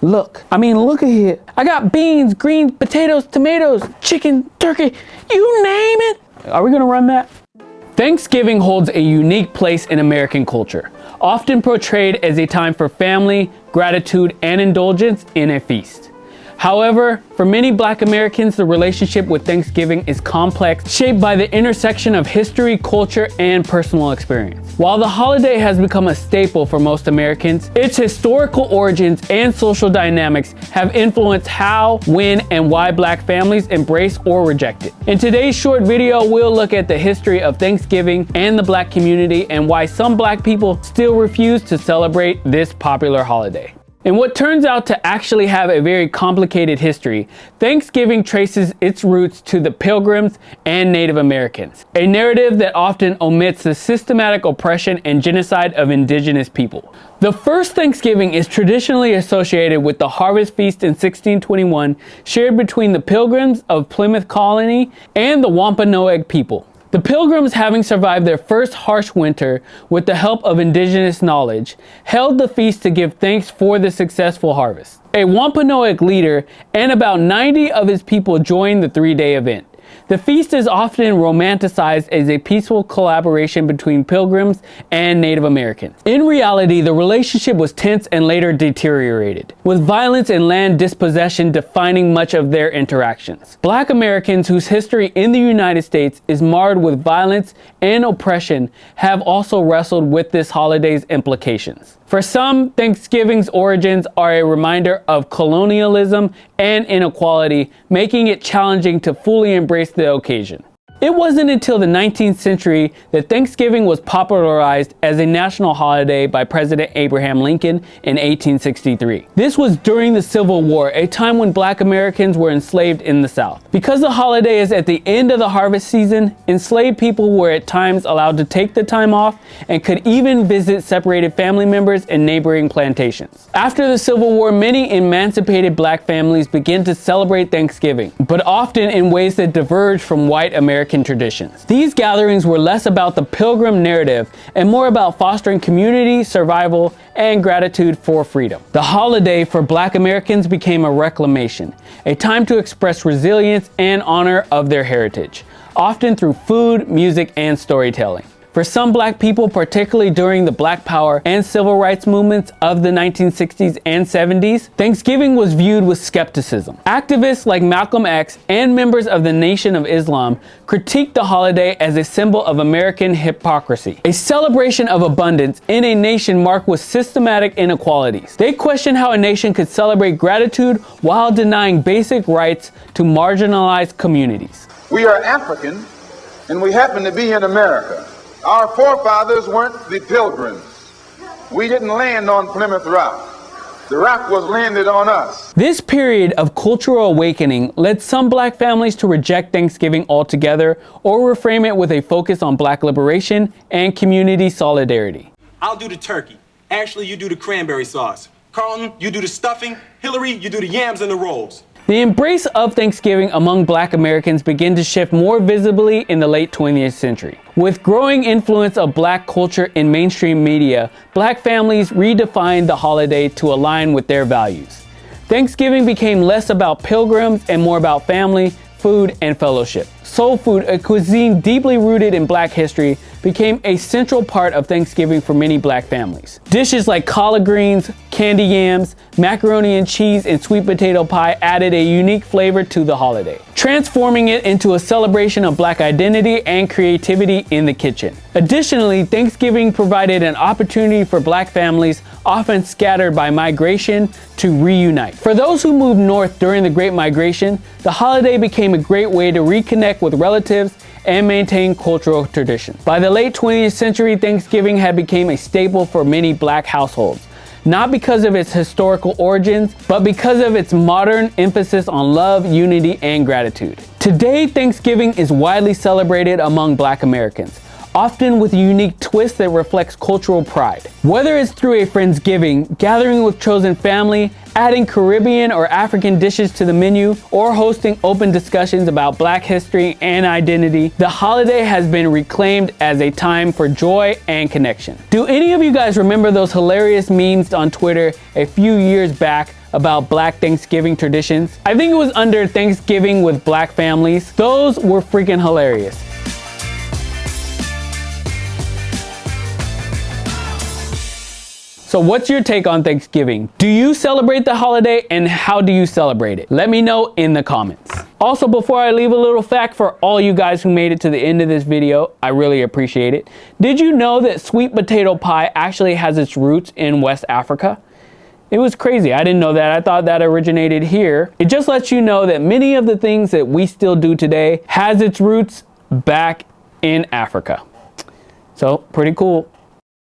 Look at here. I got beans, greens, potatoes, tomatoes, chicken, turkey, you name it. Are we gonna run that? Thanksgiving holds a unique place in American culture, often portrayed as a time for family, gratitude, and indulgence in a feast. However, for many Black Americans, the relationship with Thanksgiving is complex, shaped by the intersection of history, culture, and personal experience. While the holiday has become a staple for most Americans, its historical origins and social dynamics have influenced how, when, and why Black families embrace or reject it. In today's short video, we'll look at the history of Thanksgiving and the Black community and why some Black people still refuse to celebrate this popular holiday. In what turns out to actually have a very complicated history, Thanksgiving traces its roots to the Pilgrims and Native Americans, a narrative that often omits the systematic oppression and genocide of indigenous people. The first Thanksgiving is traditionally associated with the Harvest Feast in 1621, shared between the Pilgrims of Plymouth Colony and the Wampanoag people. The Pilgrims, having survived their first harsh winter with the help of indigenous knowledge, held the feast to give thanks for the successful harvest. A Wampanoag leader and about 90 of his people joined the three-day event. The feast is often romanticized as a peaceful collaboration between Pilgrims and Native Americans. In reality, the relationship was tense and later deteriorated, with violence and land dispossession defining much of their interactions. Black Americans, whose history in the United States is marred with violence and oppression, have also wrestled with this holiday's implications. For some, Thanksgiving's origins are a reminder of colonialism and inequality, making it challenging to fully embrace the occasion. It wasn't until the 19th century that Thanksgiving was popularized as a national holiday by President Abraham Lincoln in 1863. This was during the Civil War, a time when Black Americans were enslaved in the South. Because the holiday is at the end of the harvest season, enslaved people were at times allowed to take the time off and could even visit separated family members in neighboring plantations. After the Civil War, many emancipated Black families began to celebrate Thanksgiving, but often in ways that diverged from white American traditions. These gatherings were less about the Pilgrim narrative and more about fostering community, survival, and gratitude for freedom. The holiday for Black Americans became a reclamation, a time to express resilience and honor of their heritage, often through food, music, and storytelling. For some Black people, particularly during the Black Power and Civil Rights movements of the 1960s and 70s, Thanksgiving was viewed with skepticism. Activists like Malcolm X and members of the Nation of Islam critiqued the holiday as a symbol of American hypocrisy, a celebration of abundance in a nation marked with systematic inequalities. They questioned how a nation could celebrate gratitude while denying basic rights to marginalized communities. We are African, and we happen to be in America. Our forefathers weren't the Pilgrims. We didn't land on Plymouth Rock. The rock was landed on us. This period of cultural awakening led some Black families to reject Thanksgiving altogether or reframe it with a focus on Black liberation and community solidarity. I'll do the turkey. Ashley, you do the cranberry sauce. Carlton, you do the stuffing. Hillary, you do the yams and the rolls. The embrace of Thanksgiving among Black Americans began to shift more visibly in the late 20th century. With growing influence of Black culture in mainstream media, Black families redefined the holiday to align with their values. Thanksgiving became less about pilgrims and more about family, food, and fellowship. Soul food, a cuisine deeply rooted in Black history, became a central part of Thanksgiving for many Black families. Dishes like collard greens, candy yams, macaroni and cheese, and sweet potato pie added a unique flavor to the holiday, transforming it into a celebration of Black identity and creativity in the kitchen. Additionally, Thanksgiving provided an opportunity for Black families, often scattered by migration, to reunite. For those who moved north during the Great Migration, the holiday became a great way to reconnect with relatives and maintain cultural traditions. By the late 20th century, Thanksgiving had become a staple for many Black households, not because of its historical origins, but because of its modern emphasis on love, unity, and gratitude. Today, Thanksgiving is widely celebrated among Black Americans, often with a unique twist that reflects cultural pride. Whether it's through a Friendsgiving, gathering with chosen family, adding Caribbean or African dishes to the menu, or hosting open discussions about Black history and identity, the holiday has been reclaimed as a time for joy and connection. Do any of you guys remember those hilarious memes on Twitter a few years back about Black Thanksgiving traditions? I think it was under Thanksgiving with Black families. Those were freaking hilarious. So what's your take on Thanksgiving? Do you celebrate the holiday, and how do you celebrate it? Let me know in the comments. Also, before I leave, a little fact for all you guys who made it to the end of this video, I really appreciate it. Did you know that sweet potato pie actually has its roots in West Africa? It was crazy. I didn't know that. I thought that originated here. It just lets you know that many of the things that we still do today has its roots back in Africa. So pretty cool.